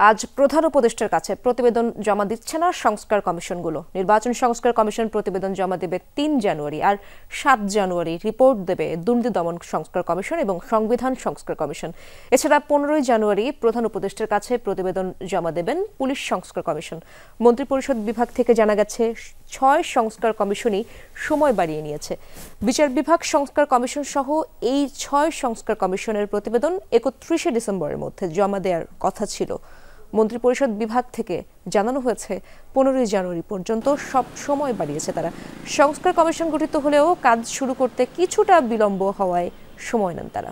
আজ প্রধান উপদেষ্টার কাছে প্রতিবেদন জমা দিচ্ছে না সংস্কার কমিশনগুলো। নির্বাচন সংস্কার কমিশন প্রতিবেদন জমা দেবে 3 জানুয়ারি, আর 7 জানুয়ারি রিপোর্ট দেবে দুর্নীতি দমন সংস্কার কমিশন এবং সংবিধান সংস্কার কমিশন। এছাড়া 15 জানুয়ারি প্রধান উপদেষ্টার কাছে প্রতিবেদন জমা দেবেন পুলিশ সংস্কার কমিশন। মন্ত্রিপরিষদ বিভাগ থেকে জানা গেছে 6 সংস্কার কমিশনই সময় বাড়িয়ে নিয়েছে। বিচার বিভাগ সংস্কার কমিশন সহ এই 6 সংস্কার কমিশনের প্রতিবেদন 31 ডিসেম্বরের মধ্যে জমা দেওয়ার কথা ছিল। মন্ত্রিপরিষদ বিভাগ থেকে জানানো হয়েছে 15 জানুয়ারি পর্যন্ত সব সময় বাড়িয়েছে তারা। সংস্কার কমিশন গঠিত হলেও কাজ শুরু করতে কিছুটা বিলম্ব হওয়ায় সময় নেন তারা।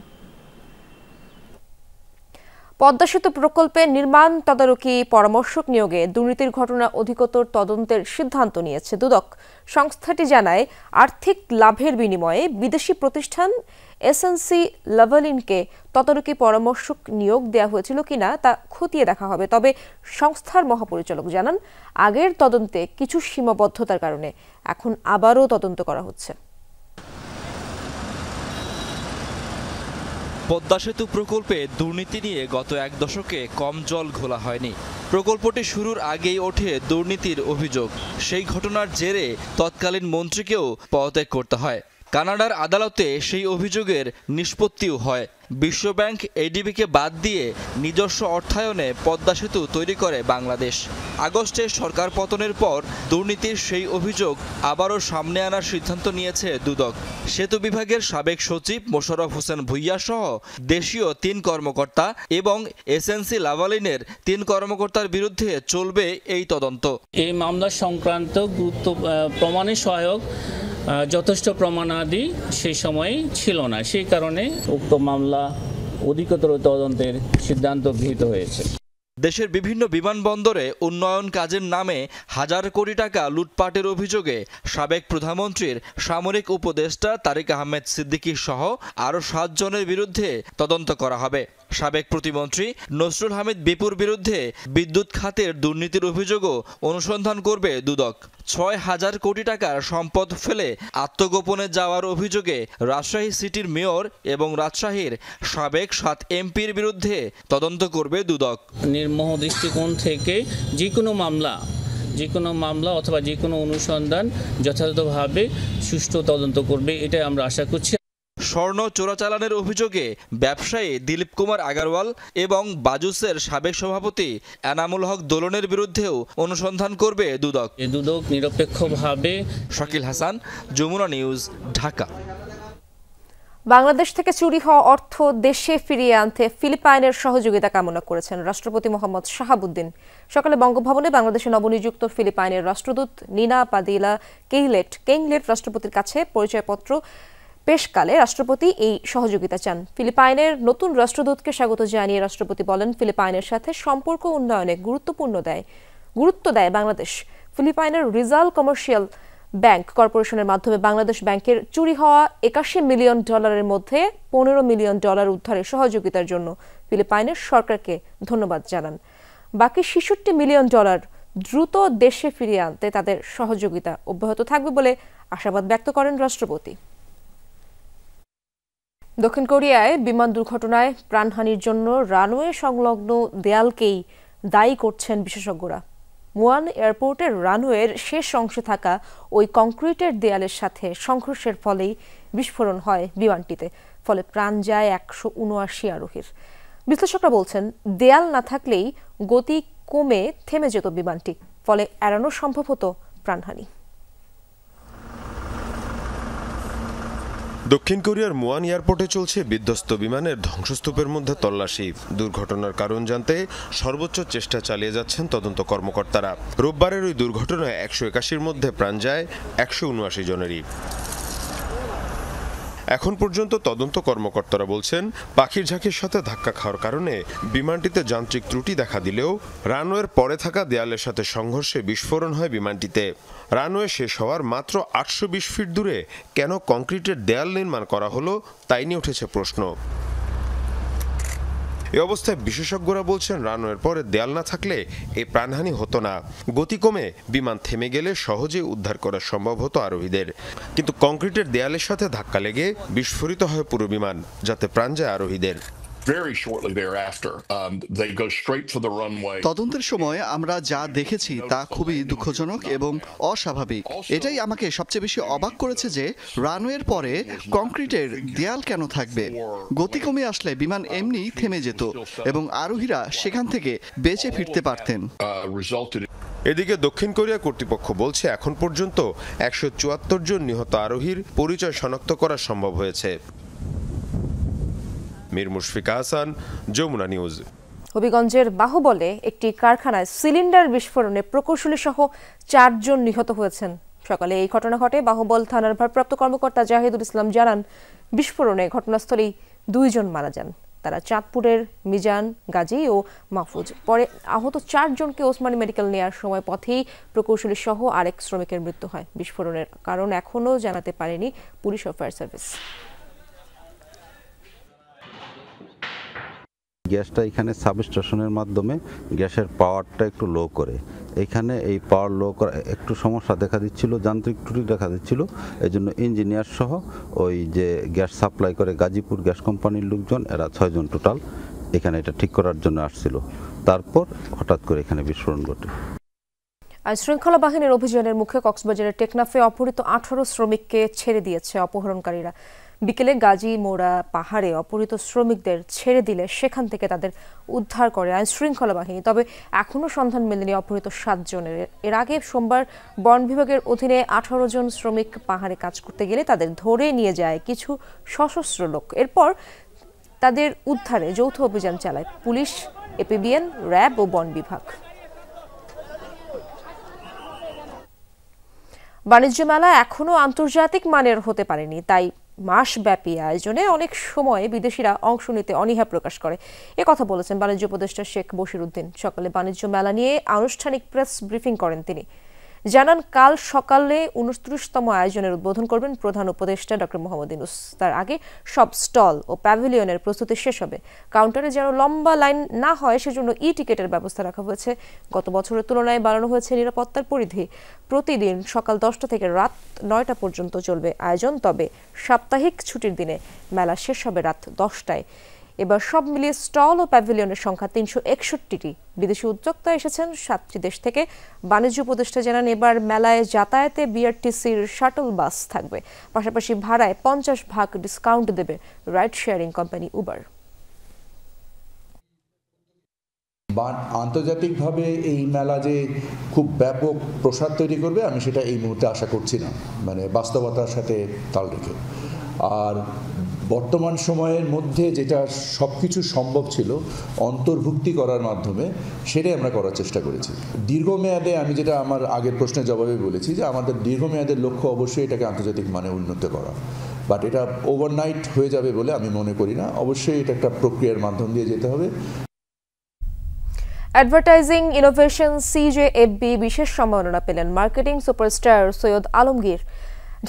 পদ্মা সেতু প্রকল্পে নির্মাণ তদারকি পরামর্শক নিয়োগে দুর্নীতির ঘটনা অধিকতর তদন্তের সিদ্ধান্ত নিয়েছে দুদক। সংস্থাটি জানায়, আর্থিক লাভের বিনিময়ে বিদেশি প্রতিষ্ঠান এসএনসি লাভালিনকে তদারকি পরামর্শক নিয়োগ দেওয়া হয়েছিল কিনা তা খতিয়ে দেখা হবে। তবে সংস্থার মহাপরিচালক জানান, আগের তদন্তে কিছু সীমাবদ্ধতার কারণে এখন আবারও তদন্ত করা হচ্ছে। পদ্মা সেতু প্রকল্পে দুর্নীতি নিয়ে গত 1 দশকে কম জল ঘোলা হয়নি। প্রকল্পটি শুরুর আগেই ওঠে দুর্নীতির অভিযোগ। সেই ঘটনার জেরে তৎকালীন মন্ত্রীকেও পদত্যাগ করতে হয়। কানাডার আদালতে সেই অভিযোগের নিষ্পত্তিও হয়। বিশ্বব্যাংক এডিবিকে বাদ দিয়ে নিজস্ব অর্থায়নে পদ্মা সেতু তৈরি করে বাংলাদেশ। আগস্টে সরকার পতনের পর দুর্নীতির সেই অভিযোগ আবারও সামনে আনার সিদ্ধান্ত নিয়েছে দুদক। সেতু বিভাগের সাবেক সচিব মোশাররফ হোসেন ভূঁইয়া সহ দেশীয় 3 কর্মকর্তা এবং এসএনসি লাভালিনের 3 কর্মকর্তার বিরুদ্ধে চলবে এই তদন্ত। এই মামলা সংক্রান্ত গুরুত্ব প্রমাণে সহায়ক যথেষ্ট প্রমাণাদি সেই সময় ছিল না, সেই কারণে উক্ত মামলা অধিকতর তদন্তের সিদ্ধান্ত গৃহীত হয়েছে। দেশের বিভিন্ন বিমানবন্দরে উন্নয়ন কাজের নামে হাজার কোটি টাকা লুটপাটের অভিযোগে সাবেক প্রধানমন্ত্রীর সামরিক উপদেষ্টা তারিক আহমেদ সিদ্দিকী সহ আরও 7 জনের বিরুদ্ধে তদন্ত করা হবে। সাবেক প্রতিমন্ত্রী নসরুল হামিদ বিপুর বিরুদ্ধে বিদ্যুৎ খাতের দুর্নীতির অভিযোগও অনুসন্ধান করবে দুদক। 6,000 কোটি টাকার সম্পদ ফেলে আত্মগোপনে যাওয়ার অভিযোগে রাজশাহী সিটির মেয়র এবং রাজশাহীর সাবেক 7 এমপির বিরুদ্ধে তদন্ত করবে দুদক। নির্মোহ দৃষ্টিকোণ থেকে যে কোনো মামলা অথবা যে কোনো অনুসন্ধান যথাযথভাবে সুষ্ঠু তদন্ত করবে, এটাই আমরা আশা করছি। স্বর্ণ চোরাচালানের অভিযোগে ব্যবসায়ী দিলীপ কুমার আগারওয়াল এবং বাজুসের সাবেক সভাপতি এনামুল হক দোলনের বিরুদ্ধেও অনুসন্ধান করবে দুদক। দুদক নিরপেক্ষভাবে। শাকিল হাসান, যমুনা নিউজ, ঢাকা। বাংলাদেশ থেকে চুরি হওয়া অর্থ দেশে ফিরিয়ে আনতে ফিলিপাইনের সহযোগিতা কামনা করেছেন রাষ্ট্রপতি মোহাম্মদ শাহাবুদ্দিন। সকালে বঙ্গভবনে বাংলাদেশে নবনিযুক্ত ফিলিপাইনের রাষ্ট্রদূত নিনা পাদিলা কেইংলেট রাষ্ট্রপতির কাছে পরিচয়পত্র পেশকালে রাষ্ট্রপতি এই সহযোগিতা চান। ফিলিপাইনের নতুন রাষ্ট্রদূতকে স্বাগত জানিয়ে রাষ্ট্রপতি বলেন, ফিলিপাইনের সাথে সম্পর্ক উন্নয়নে গুরুত্ব দেয় বাংলাদেশ। ফিলিপাইনের রিজাল কমার্শিয়াল ব্যাংক কর্পোরেশনের মাধ্যমে বাংলাদেশ ব্যাংকের চুরি হওয়া $81 মিলিয়ন মধ্যে $15 মিলিয়ন উদ্ধারের সহযোগিতার জন্য ফিলিপাইনের সরকারকে ধন্যবাদ জানান। বাকি $66 মিলিয়ন দ্রুত দেশে ফিরিয়ে আনতে তাদের সহযোগিতা অব্যাহত থাকবে বলে আশাবাদ ব্যক্ত করেন রাষ্ট্রপতি। দক্ষিণ কোরিয়ায় বিমান দুর্ঘটনায় প্রাণহানির জন্য রানওয়ে সংলগ্ন দেয়ালকেই দায়ী করছেন বিশেষজ্ঞরা। মুয়ান এয়ারপোর্টের রানওয়ের শেষ অংশে থাকা ওই কংক্রিটের দেয়ালের সাথে সংঘর্ষের ফলেই বিস্ফোরণ হয় বিমানটিতে, ফলে প্রাণ যায় 179 আরোহীর। বিশ্লেষকরা বলছেন, দেয়াল না থাকলেই গতি কমে থেমে যেত বিমানটি, ফলে এড়ানো সম্ভব হতো প্রাণহানি। দক্ষিণ কোরিয়ার মুয়ান এয়ারপোর্টে চলছে বিধ্বস্ত বিমানের ধ্বংসস্তূপের মধ্যে তল্লাশি। দুর্ঘটনার কারণ জানতে সর্বোচ্চ চেষ্টা চালিয়ে যাচ্ছেন তদন্ত কর্মকর্তারা। রোববারের ওই দুর্ঘটনায় 181-র মধ্যে প্রাণ যায় 179 জনেরই। এখন পর্যন্ত তদন্ত কর্মকর্তারা বলছেন, পাখির ঝাঁকির সাথে ধাক্কা খাওয়ার কারণে বিমানটিতে যান্ত্রিক ত্রুটি দেখা দিলেও রানওয়ের পরে থাকা দেয়ালের সাথে সংঘর্ষে বিস্ফোরণ হয় বিমানটিতে। রানওয়ে শেষ হওয়ার মাত্র 820 ফিট দূরে কেন কংক্রিটের দেয়াল নির্মাণ করা হলো তাই নিয়ে উঠেছে প্রশ্ন। এ অবস্থায় বিশেষজ্ঞরা বলছেন, রানওয়ের পরে দেয়াল না থাকলে এই প্রাণহানি হতো না। গতি কমে বিমান থেমে গেলে সহজে উদ্ধার করা সম্ভব হতো আরোহীদের। কিন্তু কংক্রিটের দেয়ালের সাথে ধাক্কা লেগে বিস্ফোরিত হয় পুরো বিমান, যাতে প্রাণ যায় আরোহীদের। তদন্তের সময় আমরা যা দেখেছি তা খুবই দুঃখজনক এবং অস্বাভাবিক। এটাই আমাকে সবচেয়ে বেশি অবাক করেছে যে রানওয়ের পরে কংক্রিটের দেয়াল কেন থাকবে। গতি কমে আসলে বিমান এমনি থেমে যেত এবং আরোহীরা সেখান থেকে বেঁচে ফিরতে পারতেন। এদিকে দক্ষিণ কোরিয়া কর্তৃপক্ষ বলছে, এখন পর্যন্ত 174 জন নিহত আরোহীর পরিচয় শনাক্ত করা সম্ভব হয়েছে। মীর মুশফিকা হাসান, যমুনা নিউজ। হবিগঞ্জের বাহুবলে একটি কারখানায় সিলিন্ডার বিস্ফোরণে প্রকৌশলী সহ 4 জন নিহত হয়েছেন। সকালে এই ঘটনা ঘটে। বাহুবল থানার ভারপ্রাপ্ত কর্মকর্তা জাহিদুল ইসলাম জানান, বিস্ফোরণে ঘটনাস্থলেই 2 জন মারা যান। তারা চাঁদপুরের মিজান, গাজী ও মাহফুজ। পরে আহত 4 জনকে ওসমানী মেডিকেল নেওয়ার সময় পথেই প্রকৌশলী সহ আরেক শ্রমিকের মৃত্যু হয়। বিস্ফোরণের কারণ এখনও জানাতে পারেনি পুলিশ ও ফায়ার সার্ভিস। গ্যাসটা এখানে সাবস্টেশনের মাধ্যমে গ্যাসের পাওয়ারটা একটু লো করে, এখানে এই পাওয়ার লো করা একটু সমস্যা দেখা দিচ্ছিল, যান্ত্রিক ত্রুটি দেখা দিচ্ছিল। এই জন্য ইঞ্জিনিয়ার সহ ওই যে গ্যাস সাপ্লাই করে গাজীপুর গ্যাস কোম্পানির লোকজন, এরা 6 জন টোটাল এখানে এটা ঠিক করার জন্য আসছিল। তারপর হঠাৎ করে এখানে বিস্ফোরণ ঘটে। আইনশৃঙ্খলা বাহিনীর অভিযানের মুখে কক্সবাজারের টেকনাফে অপহৃত 18 শ্রমিককে ছেড়ে দিয়েছে অপহরণকারীরা। বিকেলে গাজী মোড়া পাহাড়ে অপহৃত শ্রমিকদের ছেড়ে দিলে সেখান থেকে তাদের উদ্ধার করে আইনশৃঙ্খলা বাহিনী। তবে এখনও সন্ধান মেলেনি অপহৃত 7 জনের। এর আগে সোমবার বন বিভাগের অধীনে 18 জন শ্রমিক পাহাড়ে কাজ করতে গেলে তাদের ধরে নিয়ে যায় কিছু সশস্ত্র লোক। এরপর তাদের উদ্ধারে যৌথ অভিযান চালায় পুলিশ, এপিবিএন, র্যাব ও বন বিভাগ। বাণিজ্য মেলা এখনো আন্তর্জাতিক মানের হতে পারেনি, তাই মাসব্যাপী আয়োজনে অনেক সময় বিদেশিরা অংশ নিতে অনীহা প্রকাশ করে। কথা বলেছেন বাণিজ্য উপদেষ্টা শেখ বশিরউদ্দিন। সকালে বাণিজ্য মেলা নিয়ে আনুষ্ঠানিক প্রেস ব্রিফিং করেন তিনি। জানান, কাল সকালে 29তম আয়োজনের উদ্বোধন করবেন প্রধান উপদেষ্টা ডক্টর মোহাম্মদ ইউনূস। তার আগে সব স্টল ও প্যাভিলিয়নের প্রস্তুতি শেষ হবে। কাউন্টারে যেন লম্বা লাইন না হয় সেজন্য টিকেটের ব্যবস্থা রাখা হয়েছে। গত বছরের তুলনায় বাড়ানো হয়েছে নিরাপত্তার পরিধি। প্রতিদিন সকাল 10টা থেকে রাত 9টা পর্যন্ত চলবে আয়োজন। তবে সাপ্তাহিক ছুটির দিনে মেলা শেষ হবে রাত 10টায়। এবার সব মিলিয়ে স্টল ও প্যাভিলিয়নের সংখ্যা 361টি। বিদেশি উদ্যোক্তা এসেছেন 7টি দেশ থেকে। বাণিজ্য উপদেষ্টা জানান, এবার মেলায় যাতায়াতে বিআরটিসির শাটল বাস থাকবে। পাশাপাশি ভাড়ায় 50% ডিসকাউন্ট দেবে রাইড শেয়ারিং কোম্পানি উবার। আন্তর্জাতিকভাবে এই মেলা যে খুব ব্যাপক প্রসার তৈরি করবে আমি সেটা এই মুহূর্তে আশা করছি না, মানে বাস্তবতার সাথে তাল রেখে। আর বর্তমান সময়ের মধ্যে যেটা সব কিছু সম্ভব ছিল অন্তর্ভুক্তি করার মাধ্যমে সেটাই আমরা করার চেষ্টা করেছি। দীর্ঘমেয়াদে আমি যেটা আমার আগের প্রশ্নের জবাবে বলেছি যে আমাদের দীর্ঘমেয়াদের লক্ষ্য অবশ্যই এটাকে আন্তর্জাতিক মানে উন্নত করা, বাট এটা ওভারনাইট হয়ে যাবে বলে আমি মনে করি না। অবশ্যই এটা একটা প্রক্রিয়ার মাধ্যম দিয়ে যেতে হবে। অ্যাডভার্টাইজিং ইনোভেশন CJFB বিশেষ সম্মাননা পেলেন মার্কেটিং সুপারস্টার সৈয়দ আলমগীর।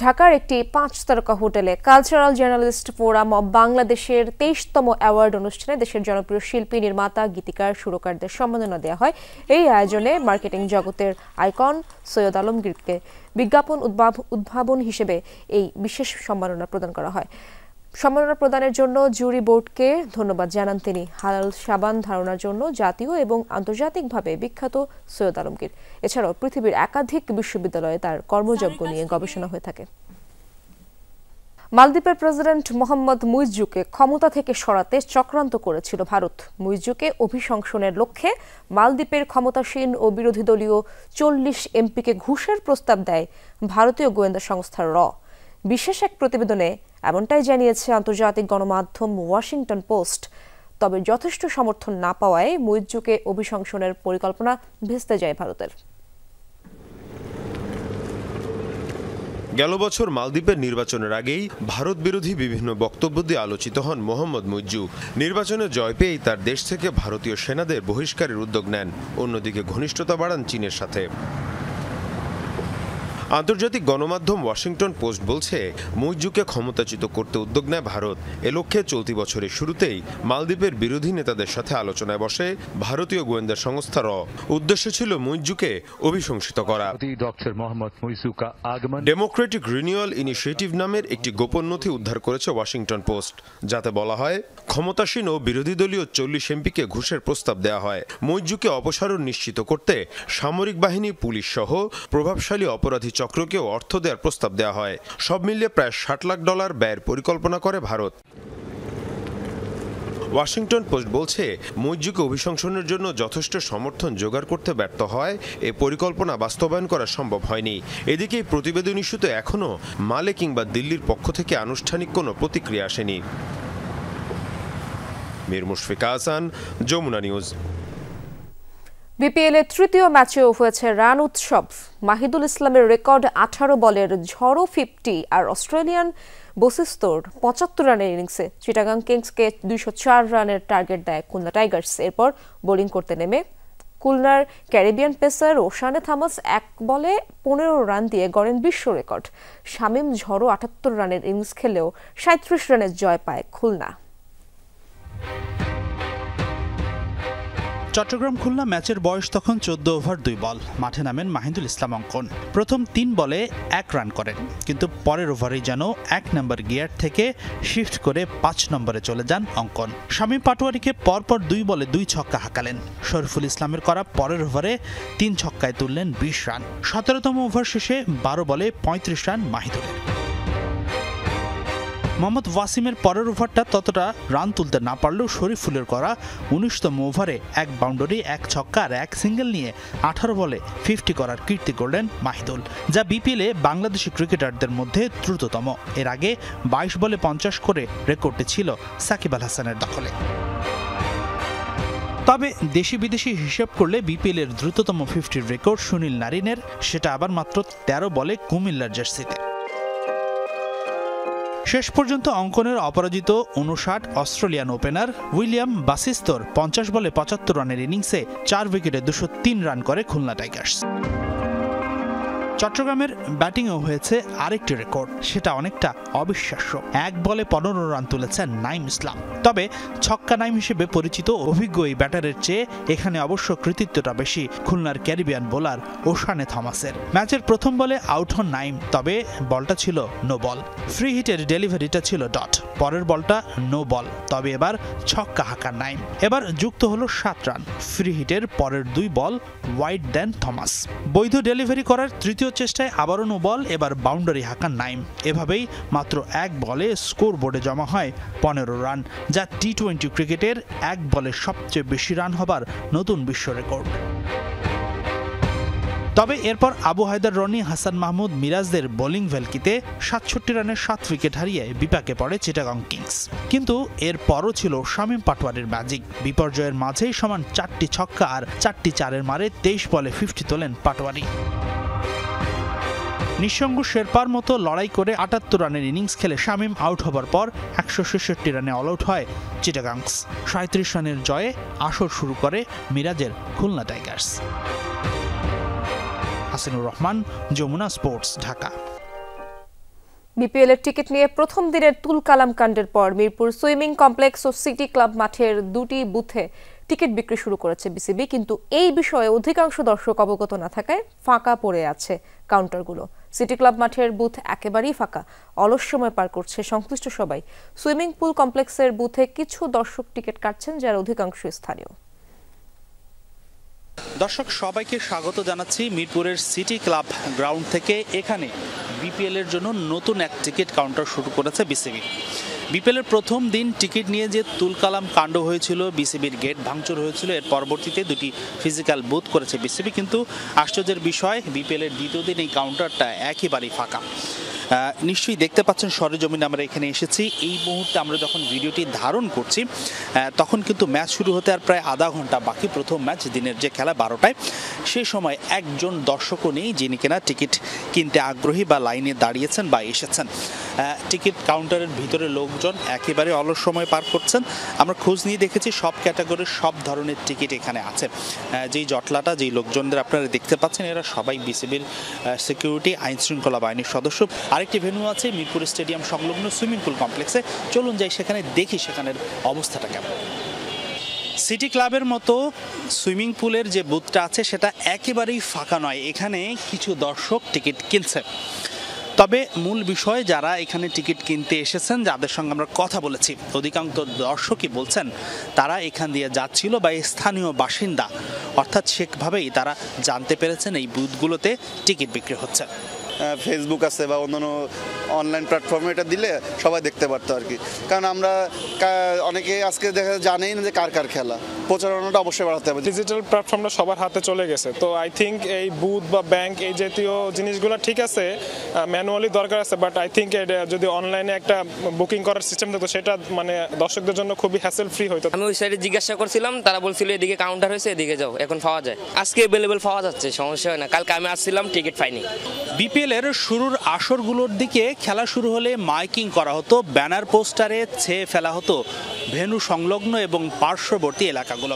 ঢাকার একটি 5 তারকা হোটেলে কালচারাল জার্নালিস্ট ফোরাম অব বাংলাদেশের 23তম অ্যাওয়ার্ড অনুষ্ঠানে দেশের জনপ্রিয় শিল্পী, নির্মাতা, গীতিকার, সুরকারদের সম্মাননা দেওয়া হয়। এই আয়োজনে মার্কেটিং জগতের আইকন সৈয়দ আলমগীরকে বিজ্ঞাপন উদ্ভাবন হিসেবে এই বিশেষ সম্মাননা প্রদান করা হয়। সম্মাননা প্রদানের জন্য জুরি বোর্ডকে ধন্যবাদ জানান তিনি। হালাল সাবান ধারণার জন্য জাতীয় এবং আন্তর্জাতিকভাবে বিখ্যাত সৈয়দ আলমগীর। এছাড়াও পৃথিবীর একাধিক বিশ্ববিদ্যালয়ে তার কর্মযজ্ঞ নিয়ে গবেষণা হয়ে থাকে। মালদ্বীপের প্রেসিডেন্ট মোহাম্মদ মুইজ্জুকে ক্ষমতা থেকে সরাতে চক্রান্ত করেছিল ভারত। মুইজ্জুকে অভিশংসনের লক্ষ্যে মালদ্বীপের ক্ষমতাসীন ও বিরোধী দলীয় 40 এমপিকে ঘুষের প্রস্তাব দেয় ভারতীয় গোয়েন্দা সংস্থা র। বিশেষ এক প্রতিবেদনে এমনটাই জানিয়েছে আন্তর্জাতিক গণমাধ্যম ওয়াশিংটন পোস্ট। তবে যথেষ্ট সমর্থন না পাওয়ায় মুইজ্জুকে অভিশংসনের পরিকল্পনা ভেস্তে যায় ভারতের। গেল বছর মালদ্বীপের নির্বাচনের আগেই ভারত বিরোধী বিভিন্ন বক্তব্য দিয়ে আলোচিত হন মোহাম্মদ মুইজ্জু। নির্বাচনে জয় পেয়েই তার দেশ থেকে ভারতীয় সেনাদের বহিষ্কারের উদ্যোগ নেন। অন্যদিকে ঘনিষ্ঠতা বাড়ান চীনের সাথে। আন্তর্জাতিক গণমাধ্যম ওয়াশিংটন পোস্ট বলছে, মুইজ্জুকে ক্ষমতাচ্যুত করতে উদ্যোগ নেয় ভারত। এ লক্ষ্যে চলতি বছরের শুরুতেই মালদ্বীপের বিরোধী নেতাদের সাথে আলোচনায় বসে ভারতীয় গোয়েন্দা সংস্থা র। উদ্দেশ্য ছিল মুইজ্জুকে অভিশংসিত করা। ডেমোক্রেটিক রিনিউয়াল ইনিশিয়েটিভ নামের একটি গোপন নথি উদ্ধার করেছে ওয়াশিংটন পোস্ট, যাতে বলা হয় ক্ষমতাসীন ও বিরোধী দলীয় 40 এমপিকে ঘুষের প্রস্তাব দেওয়া হয়। মুইজ্জুকে অপসারণ নিশ্চিত করতে সামরিক বাহিনী, পুলিশ সহ প্রভাবশালী অপরাধী চক্রকেও অর্থ দেওয়ার প্রস্তাব দেওয়া হয়। সব মিলিয়ে প্রায় $60 লাখ ব্যয়ের পরিকল্পনা করে ভারত। ওয়াশিংটন পোস্ট বলছে, মুইজ্জুকে অভিশংসনের জন্য যথেষ্ট সমর্থন জোগাড় করতে ব্যর্থ হয় এ পরিকল্পনা বাস্তবায়ন করা সম্ভব হয়নি। এদিকে প্রতিবেদন ইস্যুতে এখনও মালে কিংবা দিল্লির পক্ষ থেকে আনুষ্ঠানিক কোনো প্রতিক্রিয়া আসেনি। মীর মুশফিকা হাসান, যমুনা নিউজ। বিপিএল এর তৃতীয় ম্যাচেও হয়েছে রান উৎসব। মাহিদুল ইসলামের রেকর্ড 18 বলের ঝড়ো 50 আর অস্ট্রেলিয়ান বসিস্তোর 75 রানের ইনিংসে চিটাগাং কিংসকে 204 রানের টার্গেট দেয় খুলনা টাইগার্স। এরপর বোলিং করতে নেমে খুলনার ক্যারিবিয়ান পেসার ওশানে থমাস 1 বলে 15 রান দিয়ে গড়েন বিশ্ব রেকর্ড। শামীম ঝড়ো 78 রানের ইনিংস খেলেও 37 রানের জয় পায় খুলনা। চট্টগ্রাম খুলনা ম্যাচের বয়স তখন 14 ওভার 2 বল। মাঠে নামেন মাহিদুল ইসলাম অঙ্কন। প্রথম 3 বলে 1 রান করেন, কিন্তু পরের ওভারেই যেন 1 নম্বর গিয়ার থেকে শিফট করে 5 নম্বরে চলে যান অঙ্কন। শামীম পাটোয়ারিকে পরপর 2 বলে 2 ছক্কা হাঁকালেন। শরীফুল ইসলামের করা পরের ওভারে 3 ছক্কায় তুললেন 20 রান। 17তম ওভার শেষে 12 বলে 35 রান মাহিদুলের। মোহাম্মদ ওয়াসিমের পরের ওভারটা ততটা রান তুলতে না পারলেও শরীফুলের করা 19তম ওভারে 1 বাউন্ডারি, 1 ছক্কা আর 1 সিঙ্গেল নিয়ে 18 বলে 50 করার কীর্তি করলেন মাহিদুল, যা বিপিএলে বাংলাদেশি ক্রিকেটারদের মধ্যে দ্রুততম। এর আগে 22 বলে 50 করে রেকর্ডটি ছিল সাকিব আল হাসানের দখলে। তবে দেশি বিদেশি হিসাব করলে বিপিএলের দ্রুততম 50 রেকর্ড সুনীল নারিনের, সেটা আবার মাত্র 13 বলে কুমিল্লার জার্সিতে। শেষ পর্যন্ত অঙ্কনের অপরাজিত 59 অস্ট্রেলিয়ান ওপেনার উইলিয়াম বাসিস্তর 50 বলে 75 রানের ইনিংসে 4 উইকেটে 203 রান করে খুলনা টাইগার্স। চট্টগ্রামের ব্যাটিংও হয়েছে আরেকটি রেকর্ড, সেটা অনেকটা অবিশ্বাস্য। 1 বলে 15 রান তুলেছেন নাইম ইসলাম। তবে ছক্কা নাইম হিসেবে পরিচিত অভিজ্ঞ এই ব্যাটারের চেয়ে এখানে অবশ্য কৃতিত্বটা বেশি খুলনার ক্যারিবিয়ান বোলার ওশানে থমাসের। ম্যাচের প্রথম বলে আউট হন নাইম, তবে বলটা ছিল নো বল। ফ্রি হিটের ডেলিভারিটা ছিল ডট। পরের বলটা নো বল, তবে এবার ছক্কা হাঁকার নাইম। এবার যুক্ত হলো 7 রান। ফ্রি হিটের পরের 2 বল ওয়াইড দেন থমাস। বৈধ ডেলিভারি করার তৃতীয় চেষ্টায় আবারও নো বল, এবার বাউন্ডারি হাঁকান নাইম। এভাবেই মাত্র 1 বলে স্কোর বোর্ডে জমা হয় 15 রান, যা টি-20 ক্রিকেটের 1 বলে সবচেয়ে বেশি রান হবার নতুন বিশ্ব রেকর্ড। তবে এরপর আবু হায়দার রনি, হাসান মাহমুদ, মিরাজদের বোলিং ভেলকিতে 67 রানের 7 উইকেট হারিয়ে বিপাকে পড়ে চিটাগং কিংস। কিন্তু এর পরও ছিল শামীম পাটোয়ারির ম্যাজিক। বিপর্যয়ের মাঝেই সমান 4টি ছক্কা আর 4টি চারের মারে 23 বলে 50 তোলেন পাটোয়ারি। নিঃসঙ্গ শেরপার মতো লড়াই করে 78 রানের ইনিংস খেলে শামীম আউট হবার পর 166 রানে অল আউট হয় চিটাগাংস। 37 রানের জয়ে আসর শুরু করে মিরাজের Khulna Tigers. Hasinur Rahman, Jamuna sports, Dhaka. BPL এর টিকিট নিয়ে প্রথম দিনের তুলকালাম কাণ্ডের পর মিরপুর সুইমিং কমপ্লেক্স ও সিটি ক্লাব মাঠের 2টি বুথে টিকিট বিক্রি শুরু করেছে বিসিবি, কিন্তু এই বিষয়ে অধিকাংশ দর্শক অবগত না থাকায় ফাঁকা পড়ে আছে কাউন্টারগুলো। সিটি ক্লাব মাঠের বুথ একেবারেই ফাঁকা, অলস সময় পার করছে সংশ্লিষ্ট সবাই। সুইমিং পুল কমপ্লেক্সের বুথে কিছু দর্শক টিকিট কাটছেন, যার অধিকাংশ স্থানীয়। দর্শক সবাইকে স্বাগত জানাচ্ছি মিরপুরের সিটি ক্লাব গ্রাউন্ড থেকে। এখানে বিপিএল এর জন্য নতুন এক টিকিট কাউন্টার শুরু করেছে বিসিবি। বিপিএল এর প্রথম দিন টিকিট নিয়ে যে তুলকালাম কাণ্ড হয়েছিল, বিসিবির গেট ভাঙচুর হয়েছিল, এর পরবর্তীতে 2টি ফিজিক্যাল বুথ করেছে বিসিবি, কিন্তু আশ্চর্যের বিষয় বিপিএল এর দ্বিতীয় দিন এই কাউন্টারটা একেবারেই ফাঁকা। নিশ্চয়ই দেখতে পাচ্ছেন সরেজমিনে আমরা এখানে এসেছি। এই মুহূর্তে আমরা যখন ভিডিওটি ধারণ করছি তখন কিন্তু ম্যাচ শুরু হতে আর প্রায় আধা ঘন্টা বাকি। প্রথম ম্যাচ দিনের যে খেলা 12টায়, সেই সময় একজন দর্শকও নেই যিনি কিনা টিকিট কিনতে আগ্রহী বা লাইনে দাঁড়িয়েছেন বা এসেছেন। টিকিট কাউন্টারের ভিতরে লোকজন একেবারে অলস সময় পার করছেন। আমরা খোঁজ নিয়ে দেখেছি সব ক্যাটাগরির সব ধরনের টিকিট এখানে আছে। যেই জটলাটা, যেই লোকজনদের আপনারা দেখতে পাচ্ছেন, এরা সবাই বিসিবির সিকিউরিটি, আইন শৃঙ্খলা বাহিনীর সদস্য। আরেকটি ভেন্যু আছে মিরপুর স্টেডিয়াম সংলগ্ন সুইমিং পুল কমপ্লেক্সে। চলুন যাই সেখানে, দেখি সেখানের অবস্থাটা কেমন। সিটি ক্লাবের মতো সুইমিং পুলের যে বুথটা আছে সেটা একেবারেই ফাঁকা নয়, এখানে কিছু দর্শক টিকিট কিনছে। তবে মূল বিষয়, যারা এখানে টিকিট কিনতে এসেছেন, যাদের সঙ্গে আমরা কথা বলেছি, অধিকাংশ দর্শকই বলছেন তারা এখান দিয়ে যাচ্ছিল বা স্থানীয় বাসিন্দা, অর্থাৎ সেভাবেই তারা জানতে পেরেছেন এই বুথগুলোতে টিকিট বিক্রি হচ্ছে। ফেসবুক আছে বা অন্যান্য অনলাইন প্ল্যাটফর্মে এটা দিলে সবাই দেখতে পারতো আর কি। কারণ আমরা অনেকে আজকে দেখা জানেই না যে কার কার খেলা, প্রচারণাটা অবশ্যই বাড়াতে হবে। ডিজিটাল প্ল্যাটফর্মটা সবার হাতে চলে গেছে, তো আই থিঙ্ক এই বুথ বা ব্যাংক এই জাতীয় জিনিসগুলো ঠিক আছে, ম্যানুয়ালি দরকার আছে, বাট আই থিঙ্ক যদি অনলাইনে একটা বুকিং করার সিস্টেম থাকতো সেটা মানে দর্শকদের জন্য খুবই হ্যাসেল ফ্রি হতো। আমি ওই সাইডে জিজ্ঞাসা করছিলাম, তারা বলছিল এদিকে কাউন্টার হয়েছে, এদিকে যাও, এখন পাওয়া যায়। আজকে অ্যাভেলেবল পাওয়া যাচ্ছে, সমস্যা হয় না। কালকে আমি আসছিলাম, টিকিট পাইনি। বিপিএল এর শুরুর আসরগুলোর দিকে খেলা শুরু হলে মাইকিং করা হতো, ব্যানার পোস্টারে ছেয়ে ফেলা হতো ভেন্যু সংলগ্ন এবং পার্শ্ববর্তী এলাকাগুলো,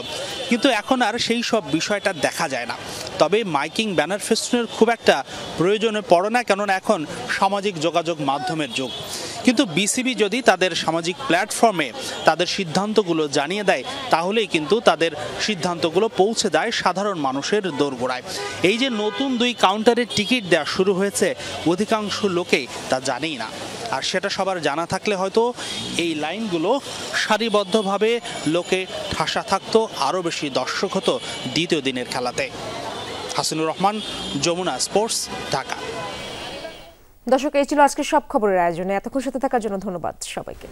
কিন্তু এখন আর সেই সব বিষয়টা দেখা যায় না। তবে মাইকিং, ব্যানার ফেস্টুনের খুব একটা প্রয়োজনে পড়ে না, কেননা এখন সামাজিক যোগাযোগ মাধ্যমের যুগ। কিন্তু বিসিবি যদি তাদের সামাজিক প্ল্যাটফর্মে তাদের সিদ্ধান্তগুলো জানিয়ে দেয় তাহলেই কিন্তু তাদের সিদ্ধান্তগুলো পৌঁছে দেয় সাধারণ মানুষের দোরগোড়ায়। এই যে নতুন 2 কাউন্টারের টিকিট দেওয়া শুরু হয়েছে, অধিকাংশ লোকেই তা জানেই না। আর সেটা সবার জানা থাকলে হয়তো এই লাইনগুলো সারিবদ্ধভাবে লোকে ঠাসা থাকতো, আরও বেশি দর্শক হতো দ্বিতীয় দিনের খেলাতে। হাসিনুর রহমান, যমুনা স্পোর্টস, ঢাকা। দর্শক, এই ছিল আজকের সব খবরের আয়োজনে। এতক্ষণ সাথে থাকার জন্য ধন্যবাদ সবাইকে।